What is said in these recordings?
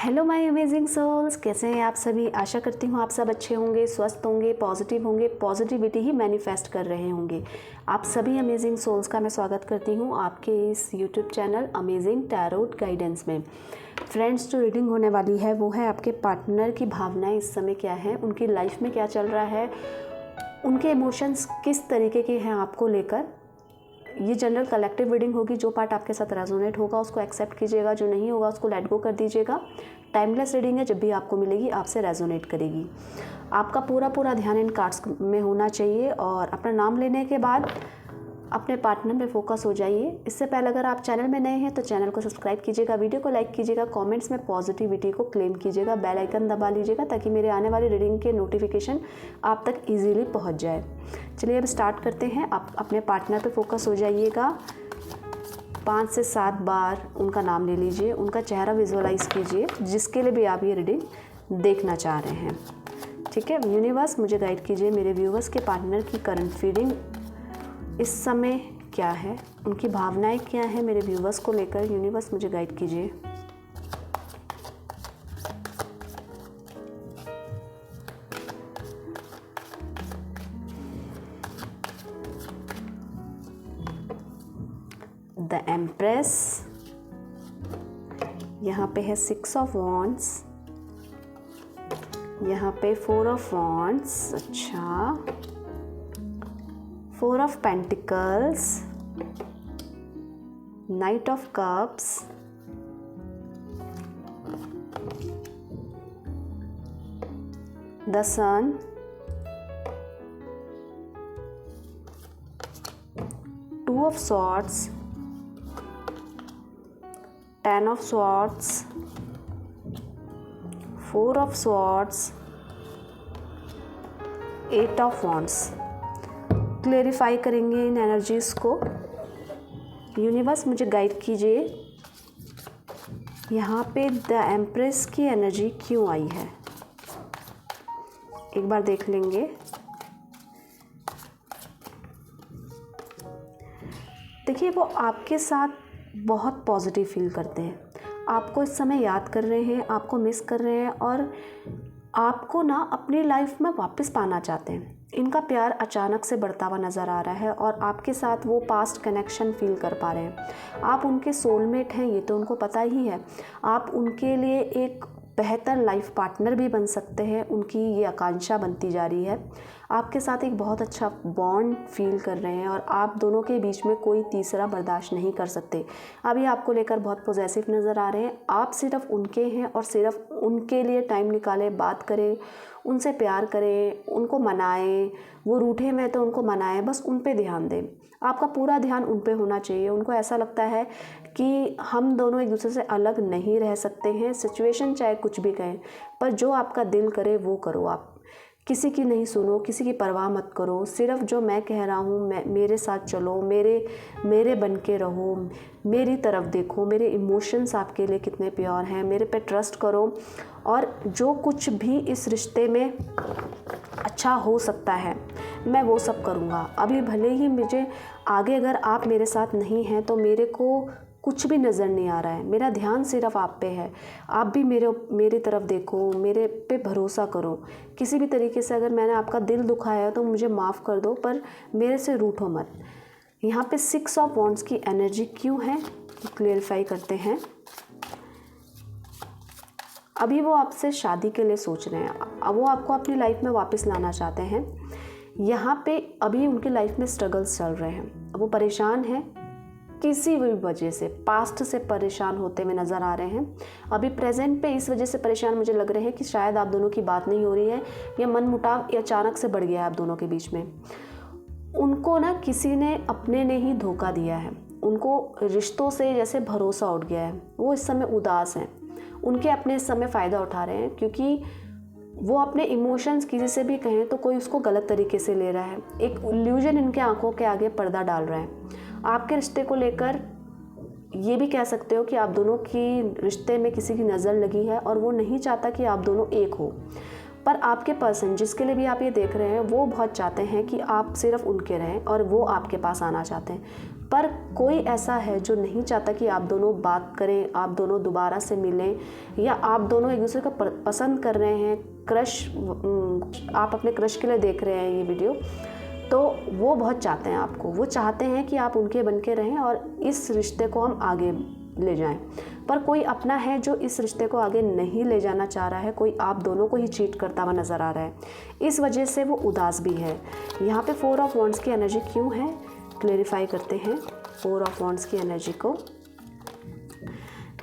Hello my amazing souls, कैसे हैं आप सभी। आशा करती हूँ आप सब अच्छे होंगे, स्वस्थ होंगे, पॉजिटिव होंगे, पॉजिटिविटी ही मैनिफेस्ट कर रहे होंगे। आप सभी अमेजिंग सोल्स का मैं स्वागत करती हूँ आपके इस YouTube channel amazing tarot guidance में। फ्रेंड्स, जो रीडिंग होने वाली है वो है आपके पार्टनर की भावनाएं इस समय क्या है, उनकी लाइफ में क्या चल रहा है, उनके इमोशंस किस तरीके के हैं आपको लेकर। ये जनरल कलेक्टिव रीडिंग होगी। जो पार्ट आपके साथ रेजोनेट होगा उसको एक्सेप्ट कीजिएगा, जो नहीं होगा उसको लेट गो कर दीजिएगा। टाइमलेस रीडिंग है, जब भी आपको मिलेगी आपसे रेजोनेट करेगी। आपका पूरा ध्यान इन कार्ड्स में होना चाहिए और अपना नाम लेने के बाद अपने पार्टनर में फोकस हो जाइए। इससे पहले अगर आप चैनल में नए हैं तो चैनल को सब्सक्राइब कीजिएगा, वीडियो को लाइक कीजिएगा, कमेंट्स में पॉजिटिविटी को क्लेम कीजिएगा, बेल आइकन दबा लीजिएगा ताकि मेरे आने वाली रीडिंग के नोटिफिकेशन आप तक इजीली पहुंच जाए। चलिए अब स्टार्ट करते हैं। आप अपने पार्टनर पे फोकस हो जाइएगा। 5 से 7 बार उनका नाम ले लीजिए, उनका चेहरा विजुअलाइज कीजिए, जिसके लिए भी आप ये रीडिंग देखना चाह रहे हैं। ठीक है, यूनिवर्स मुझे गाइड कीजिए, मेरे व्यूवर्स के पार्टनर की करंट फीलिंग इस समय क्या है, उनकी भावनाएं क्या हैं मेरे व्यूवर्स को लेकर। यूनिवर्स मुझे गाइड कीजिए। द एम्प्रेस, यहाँ पे है 6 ऑफ वॉन्ड्स, यहाँ पे 4 ऑफ वॉन्ड्स, अच्छा 4 of pentacles, knight of cups, the sun, 2 of swords, 10 of swords, 4 of swords, 8 of wands. Clarify करेंगे इन एनर्जीज़ को। यूनिवर्स मुझे गाइड कीजिए, यहाँ पे द एम्प्रेस की एनर्जी क्यों आई है, एक बार देख लेंगे। देखिए, वो आपके साथ बहुत पॉजिटिव फील करते हैं, आपको इस समय याद कर रहे हैं, आपको मिस कर रहे हैं और आपको ना अपनी लाइफ में वापस पाना चाहते हैं। इनका प्यार अचानक से बढ़ता हुआ नज़र आ रहा है और आपके साथ वो पास्ट कनेक्शन फील कर पा रहे हैं। आप उनके सोलमेट हैं, ये तो उनको पता ही है। आप उनके लिए एक बेहतर लाइफ पार्टनर भी बन सकते हैं, उनकी ये आकांक्षा बनती जा रही है। आपके साथ एक बहुत अच्छा बॉन्ड फील कर रहे हैं और आप दोनों के बीच में कोई तीसरा बर्दाश्त नहीं कर सकते। अभी आपको लेकर बहुत पॉजिटिव नज़र आ रहे हैं। आप सिर्फ उनके हैं और सिर्फ उनके लिए टाइम निकालें, बात करें, उनसे प्यार करें, उनको मनाएं। वो रूठे हुए हैं तो उनको मनाएं, बस उन पे ध्यान दें। आपका पूरा ध्यान उन पे होना चाहिए। उनको ऐसा लगता है कि हम दोनों एक दूसरे से अलग नहीं रह सकते हैं, सिचुएशन चाहे कुछ भी कहें, पर जो आपका दिल करे वो करो। आप किसी की नहीं सुनो, किसी की परवाह मत करो, सिर्फ जो मैं कह रहा हूँ मेरे साथ चलो, मेरे बन के रहो, मेरी तरफ देखो, मेरे इमोशंस आपके लिए कितने प्योर हैं, मेरे पे ट्रस्ट करो और जो कुछ भी इस रिश्ते में अच्छा हो सकता है मैं वो सब करूँगा। अभी भले ही मुझे आगे अगर आप मेरे साथ नहीं हैं तो मेरे को कुछ भी नज़र नहीं आ रहा है, मेरा ध्यान सिर्फ आप पे है। आप भी मेरी तरफ देखो, मेरे पे भरोसा करो। किसी भी तरीके से अगर मैंने आपका दिल दुखाया है तो मुझे माफ़ कर दो, पर मेरे से रूठो मत। यहाँ पे 6 ऑफ वॉन्ड्स की एनर्जी क्यों है क्लेरिफाई करते हैं। अभी वो आपसे शादी के लिए सोच रहे हैं, अब वो आपको अपनी लाइफ में वापस लाना चाहते हैं। यहाँ पे अभी उनकी लाइफ में स्ट्रगल्स चल रहे हैं, वो परेशान हैं, किसी भी वजह से पास्ट से परेशान होते हुए नज़र आ रहे हैं। अभी प्रेजेंट पे इस वजह से परेशान मुझे लग रहे हैं कि शायद आप दोनों की बात नहीं हो रही है या मन मुटाव अचानक से बढ़ गया है आप दोनों के बीच में। उनको ना किसी ने अपने ने ही धोखा दिया है, उनको रिश्तों से जैसे भरोसा उठ गया है। वो इस समय उदास हैं, उनके अपने इस समय फ़ायदा उठा रहे हैं क्योंकि वो अपने इमोशंस किसी से भी कहें तो कोई उसको गलत तरीके से ले रहा है। एक इल्यूजन इनके आंखों के आगे पर्दा डाल रहा है। आपके रिश्ते को लेकर ये भी कह सकते हो कि आप दोनों की रिश्ते में किसी की नज़र लगी है और वो नहीं चाहता कि आप दोनों एक हो। पर आपके पर्सन जिसके लिए भी आप ये देख रहे हैं वो बहुत चाहते हैं कि आप सिर्फ उनके रहें और वो आपके पास आना चाहते हैं। पर कोई ऐसा है जो नहीं चाहता कि आप दोनों बात करें, आप दोनों दोबारा से मिलें, या आप दोनों एक दूसरे को पसंद कर रहे हैं, क्रश, आप अपने क्रश के लिए देख रहे हैं ये वीडियो, तो वो बहुत चाहते हैं आपको, वो चाहते हैं कि आप उनके बन के रहें और इस रिश्ते को हम आगे ले जाएं। पर कोई अपना है जो इस रिश्ते को आगे नहीं ले जाना चाह रहा है, कोई आप दोनों को ही चीट करता हुआ नज़र आ रहा है, इस वजह से वो उदास भी है। यहाँ पे 4 ऑफ वॉन्ड्स की एनर्जी क्यों है, क्लेरिफाई करते हैं 4 ऑफ वॉन्ड्स की एनर्जी को।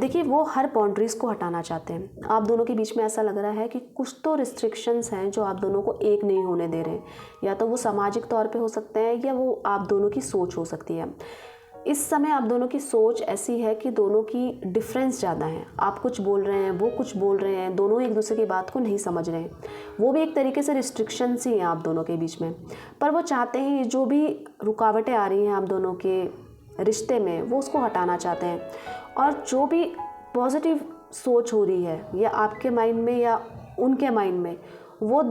देखिए, वो हर बाउंड्रीज़ को हटाना चाहते हैं। आप दोनों के बीच में ऐसा लग रहा है कि कुछ तो रिस्ट्रिक्शंस हैं जो आप दोनों को एक नहीं होने दे रहे, या तो वो सामाजिक तौर पे हो सकते हैं या वो आप दोनों की सोच हो सकती है। इस समय आप दोनों की सोच ऐसी है कि दोनों की डिफरेंस ज़्यादा है, आप कुछ बोल रहे हैं, वो कुछ बोल रहे हैं, दोनों एक दूसरे की बात को नहीं समझ रहे हैं। वो भी एक तरीके से रिस्ट्रिक्शंस ही हैं आप दोनों के बीच में, पर वो चाहते हैं ये जो भी रुकावटें आ रही हैं आप दोनों के रिश्ते में, वो उसको हटाना चाहते हैं। और जो भी पॉजिटिव सोच हो रही है या आपके माइंड में या उनके माइंड में, वो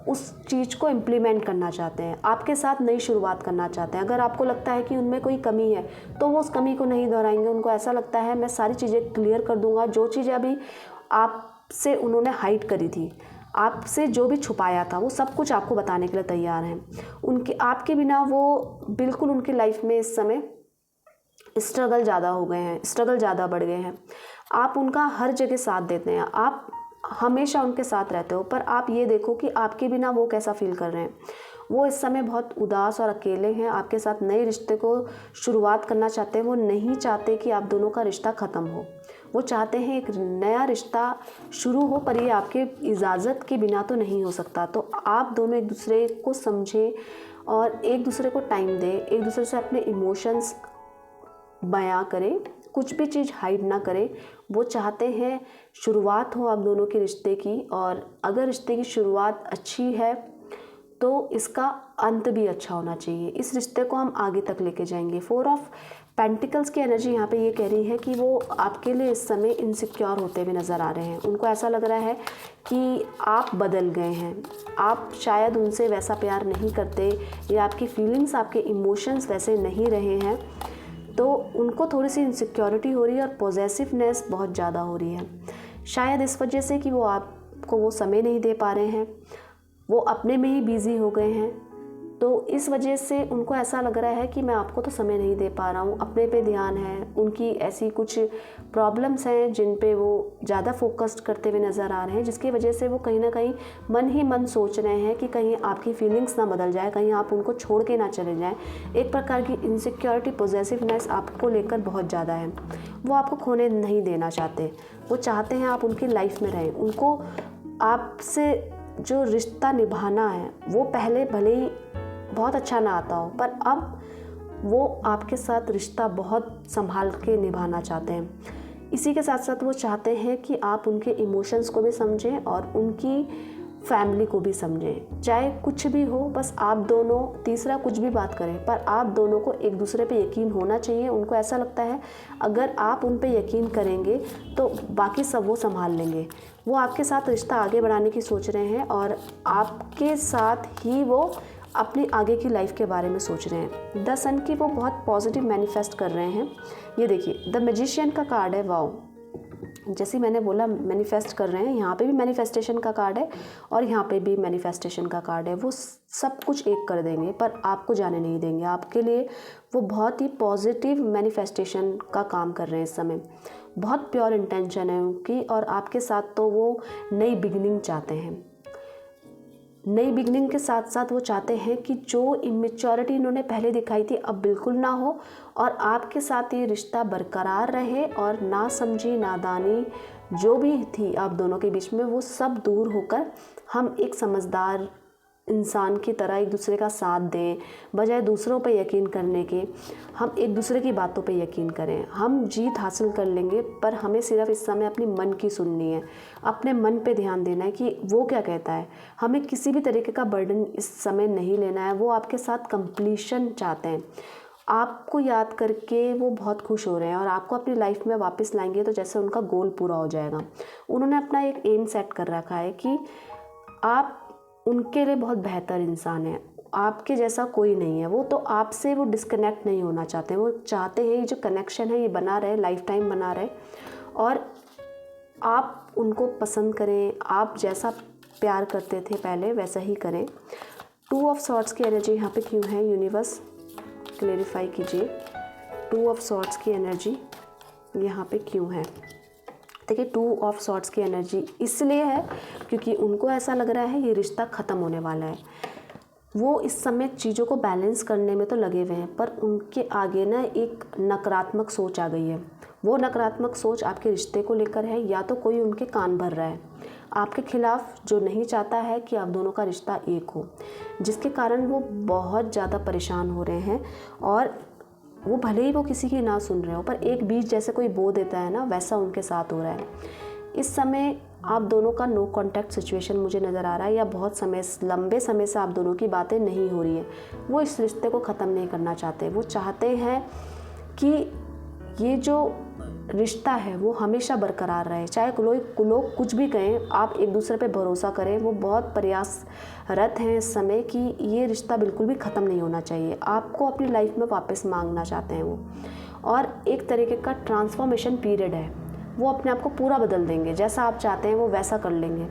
उस चीज़ को इम्प्लीमेंट करना चाहते हैं, आपके साथ नई शुरुआत करना चाहते हैं। अगर आपको लगता है कि उनमें कोई कमी है तो वो उस कमी को नहीं दोहराएंगे। उनको ऐसा लगता है मैं सारी चीज़ें क्लियर कर दूंगा, जो चीज़ें अभी आपसे उन्होंने हाइड करी थी, आपसे जो भी छुपाया था, वो सब कुछ आपको बताने के लिए तैयार हैं। उनके आपके बिना वो बिल्कुल उनकी लाइफ में इस समय स्ट्रगल ज़्यादा हो गए हैं, स्ट्रगल ज़्यादा बढ़ गए हैं। आप उनका हर जगह साथ देते हैं, आप हमेशा उनके साथ रहते हो, पर आप ये देखो कि आपके बिना वो कैसा फील कर रहे हैं। वो इस समय बहुत उदास और अकेले हैं, आपके साथ नए रिश्ते को शुरुआत करना चाहते हैं। वो नहीं चाहते कि आप दोनों का रिश्ता ख़त्म हो, वो चाहते हैं एक नया रिश्ता शुरू हो, पर ये आपके इजाज़त के बिना तो नहीं हो सकता। तो आप दोनों एक दूसरे को समझें और एक दूसरे को टाइम दें, एक दूसरे से अपने इमोशंस बयां करें, कुछ भी चीज़ हाइड ना करें। वो चाहते हैं शुरुआत हो आप दोनों के रिश्ते की, और अगर रिश्ते की शुरुआत अच्छी है तो इसका अंत भी अच्छा होना चाहिए। इस रिश्ते को हम आगे तक लेके जाएंगे। 4 ऑफ पेंटिकल्स की एनर्जी यहाँ पे ये कह रही है कि वो आपके लिए इस समय इनसिक्योर होते हुए नज़र आ रहे हैं। उनको ऐसा लग रहा है कि आप बदल गए हैं, आप शायद उनसे वैसा प्यार नहीं करते, या आपकी फीलिंग्स, आपके इमोशंस वैसे नहीं रहे हैं। तो उनको थोड़ी सी इनसिक्योरिटी हो रही है और पॉजेसिवनेस बहुत ज़्यादा हो रही है, शायद इस वजह से कि वो आपको वो समय नहीं दे पा रहे हैं, वो अपने में ही बिज़ी हो गए हैं। तो इस वजह से उनको ऐसा लग रहा है कि मैं आपको तो समय नहीं दे पा रहा हूँ, अपने पे ध्यान है। उनकी ऐसी कुछ प्रॉब्लम्स हैं जिन पे वो ज़्यादा फोकस्ड करते हुए नज़र आ रहे हैं, जिसकी वजह से वो कहीं ना कहीं मन ही मन सोच रहे हैं कि कहीं आपकी फीलिंग्स ना बदल जाए, कहीं आप उनको छोड़ के ना चले जाएं। एक प्रकार की इनसिक्योरिटी, पॉजेसिवनेस आपको लेकर बहुत ज़्यादा है। वो आपको खोने नहीं देना चाहते, वो चाहते हैं आप उनकी लाइफ में रहें। उनको आपसे जो रिश्ता निभाना है वो पहले भले ही बहुत अच्छा ना आता हो, पर अब वो आपके साथ रिश्ता बहुत संभाल के निभाना चाहते हैं। इसी के साथ साथ वो चाहते हैं कि आप उनके इमोशंस को भी समझें और उनकी फैमिली को भी समझें। चाहे कुछ भी हो, बस आप दोनों, तीसरा कुछ भी बात करें, पर आप दोनों को एक दूसरे पे यकीन होना चाहिए। उनको ऐसा लगता है अगर आप उन पे यकीन करेंगे तो बाकी सब वो संभाल लेंगे। वो आपके साथ रिश्ता आगे बढ़ाने की सोच रहे हैं और आपके साथ ही वो अपनी आगे की लाइफ के बारे में सोच रहे हैं। द सन की वो बहुत पॉजिटिव मैनिफेस्ट कर रहे हैं। ये देखिए, द मैजिशियन का कार्ड है। वाओ, जैसे मैंने बोला मैनिफेस्ट कर रहे हैं, यहाँ पे भी मैनिफेस्टेशन का कार्ड है और यहाँ पे भी मैनिफेस्टेशन का कार्ड है। वो सब कुछ एक कर देंगे पर आपको जाने नहीं देंगे। आपके लिए वो बहुत ही पॉजिटिव मैनिफेस्टेशन का काम कर रहे हैं इस समय। बहुत प्योर इंटेंशन है उनकी, और आपके साथ तो वो नई बिगिनिंग चाहते हैं। नई बिगनिंग के साथ साथ वो चाहते हैं कि जो इमेच्योरिटी इन्होंने पहले दिखाई थी अब बिल्कुल ना हो, और आपके साथ ये रिश्ता बरकरार रहे, और ना समझी, नादानी जो भी थी आप दोनों के बीच में, वो सब दूर होकर हम एक समझदार इंसान की तरह एक दूसरे का साथ दें। बजाय दूसरों पर यकीन करने के, हम एक दूसरे की बातों पे यकीन करें। हम जीत हासिल कर लेंगे, पर हमें सिर्फ इस समय अपनी मन की सुननी है, अपने मन पे ध्यान देना है कि वो क्या कहता है। हमें किसी भी तरीके का बर्डन इस समय नहीं लेना है। वो आपके साथ कंप्लीशन चाहते हैं, आपको याद करके वो बहुत खुश हो रहे हैं और आपको अपनी लाइफ में वापस लाएंगे तो जैसे उनका गोल पूरा हो जाएगा। उन्होंने अपना एक एम सेट कर रखा है कि आप उनके लिए बहुत बेहतर इंसान है। आपके जैसा कोई नहीं है, वो तो आपसे वो डिस्कनेक्ट नहीं होना चाहते हैं। वो चाहते हैं ये जो कनेक्शन है ये बना रहे, लाइफ टाइम बना रहे, और आप उनको पसंद करें, आप जैसा प्यार करते थे पहले वैसा ही करें। 2 ऑफ सॉर्ड्स की एनर्जी यहाँ पे क्यों है, यूनिवर्स क्लेरिफाई कीजिए। 2 ऑफ सॉर्ड्स की एनर्जी यहाँ पे क्यों है? देखिए 2 ऑफ सॉर्ड्स की एनर्जी इसलिए है क्योंकि उनको ऐसा लग रहा है ये रिश्ता ख़त्म होने वाला है। वो इस समय चीज़ों को बैलेंस करने में तो लगे हुए हैं, पर उनके आगे ना एक नकारात्मक सोच आ गई है। वो नकारात्मक सोच आपके रिश्ते को लेकर है, या तो कोई उनके कान भर रहा है आपके खिलाफ, जो नहीं चाहता है कि आप दोनों का रिश्ता एक हो, जिसके कारण वो बहुत ज़्यादा परेशान हो रहे हैं। और वो भले ही वो किसी की ना सुन रहे हो, पर एक बीज जैसे कोई बो देता है ना, वैसा उनके साथ हो रहा है। इस समय आप दोनों का नो कांटेक्ट सिचुएशन मुझे नज़र आ रहा है, या बहुत लंबे समय से आप दोनों की बातें नहीं हो रही है। वो इस रिश्ते को ख़त्म नहीं करना चाहते। वो चाहते हैं कि ये जो रिश्ता है वो हमेशा बरकरार रहे, चाहे लोग कुछ भी कहें, आप एक दूसरे पे भरोसा करें। वो बहुत प्रयासरत हैं इस समय कि ये रिश्ता बिल्कुल भी ख़त्म नहीं होना चाहिए। आपको अपनी लाइफ में वापस मांगना चाहते हैं वो, और एक तरीके का ट्रांसफॉर्मेशन पीरियड है। वो अपने आप को पूरा बदल देंगे, जैसा आप चाहते हैं वो वैसा कर लेंगे।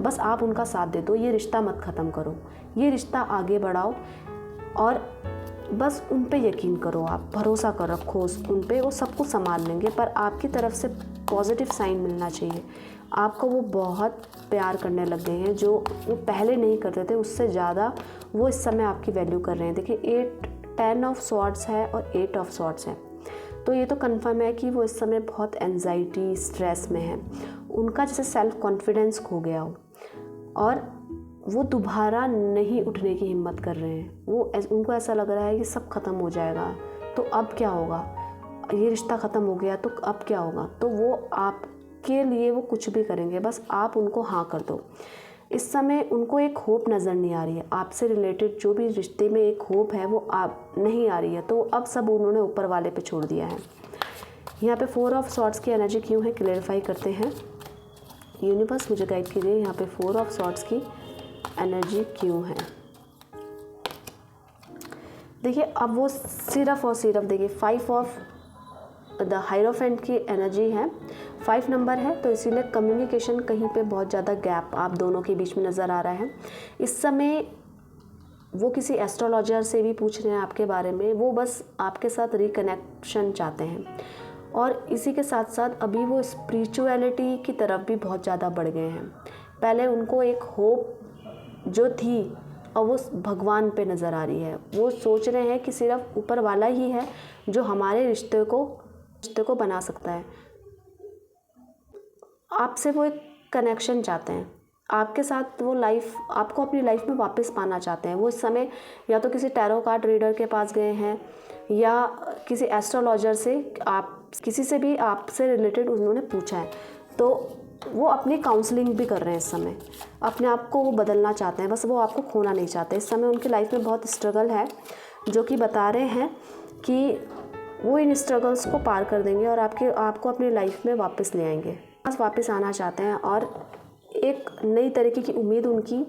बस आप उनका साथ दे दो, ये रिश्ता मत ख़त्म करो, ये रिश्ता आगे बढ़ाओ, और बस उन पे यकीन करो, आप भरोसा कर रखो उन पे, वो सब कुछ संभाल लेंगे। पर आपकी तरफ से पॉजिटिव साइन मिलना चाहिए। आपको वो बहुत प्यार करने लग गए हैं, जो वो पहले नहीं करते थे, उससे ज़्यादा वो इस समय आपकी वैल्यू कर रहे हैं। देखिए 10 ऑफ सॉर्ड्स है और 8 ऑफ सॉर्ड्स है, तो ये तो कंफर्म है कि वो इस समय बहुत एंजाइटी स्ट्रेस में है। उनका जैसे सेल्फ कॉन्फिडेंस खो गया हो, और वो दोबारा नहीं उठने की हिम्मत कर रहे हैं। उनको ऐसा लग रहा है कि सब ख़त्म हो जाएगा, तो अब क्या होगा, ये रिश्ता ख़त्म हो गया तो अब क्या होगा। तो वो आपके लिए वो कुछ भी करेंगे, बस आप उनको हाँ कर दो। इस समय उनको एक होप नज़र नहीं आ रही है, आपसे रिलेटेड जो भी रिश्ते में एक होप है वो आप नहीं आ रही है, तो अब सब उन्होंने ऊपर वाले पे छोड़ दिया है। यहाँ पे 4 ऑफ सॉर्ड्स की एनर्जी क्यों है, क्लेरिफाई करते हैं। यूनिवर्स मुझे गाइड कीजिए, यहाँ पे 4 ऑफ सॉर्ड्स की एनर्जी क्यों है। देखिए अब वो सिर्फ और सिर्फ देखिए 5 ऑफ द हायरोफेंट की एनर्जी है, 5 नंबर है, तो इसीलिए कम्युनिकेशन कहीं पे बहुत ज़्यादा गैप आप दोनों के बीच में नज़र आ रहा है। इस समय वो किसी एस्ट्रोलॉजर से भी पूछ रहे हैं आपके बारे में, वो बस आपके साथ रिकनेक्शन चाहते हैं। और इसी के साथ साथ अभी वो स्पिरिचुअलिटी की तरफ भी बहुत ज़्यादा बढ़ गए हैं। पहले उनको एक होप जो थी और वो भगवान पे नज़र आ रही है। वो सोच रहे हैं कि सिर्फ ऊपर वाला ही है जो हमारे रिश्ते को बना सकता है। आपसे वो एक कनेक्शन चाहते हैं, आपके साथ वो आपको अपनी लाइफ में वापस पाना चाहते हैं। वो इस समय या तो किसी टैरो कार्ड रीडर के पास गए हैं, या किसी एस्ट्रोलॉजर से, आप किसी से भी आपसे रिलेटेड उन्होंने पूछा है, तो वो अपनी काउंसलिंग भी कर रहे हैं इस समय। अपने आप को वो बदलना चाहते हैं, बस वो आपको खोना नहीं चाहते। इस समय उनकी लाइफ में बहुत स्ट्रगल है, जो कि बता रहे हैं कि वो इन स्ट्रगल्स को पार कर देंगे और आपको अपनी लाइफ में वापस ले आएंगे। बस वापस आना चाहते हैं, और एक नई तरीके की उम्मीद उनकी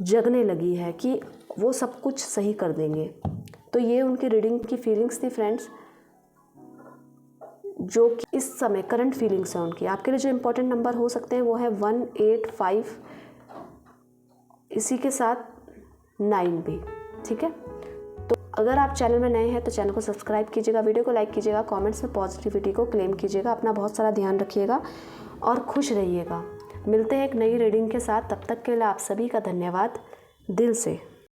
जगने लगी है कि वो सब कुछ सही कर देंगे। तो ये उनकी रीडिंग की फीलिंग्स थी फ्रेंड्स, जो कि इस समय करंट फीलिंग्स है उनकी। आपके लिए जो इम्पोर्टेंट नंबर हो सकते हैं वो है 1, 8, 5, इसी के साथ 9 भी, ठीक है। तो अगर आप चैनल में नए हैं तो चैनल को सब्सक्राइब कीजिएगा, वीडियो को लाइक कीजिएगा, कमेंट्स में पॉजिटिविटी को क्लेम कीजिएगा। अपना बहुत सारा ध्यान रखिएगा और खुश रहिएगा। मिलते हैं एक नई रीडिंग के साथ, तब तक के लिए आप सभी का धन्यवाद दिल से।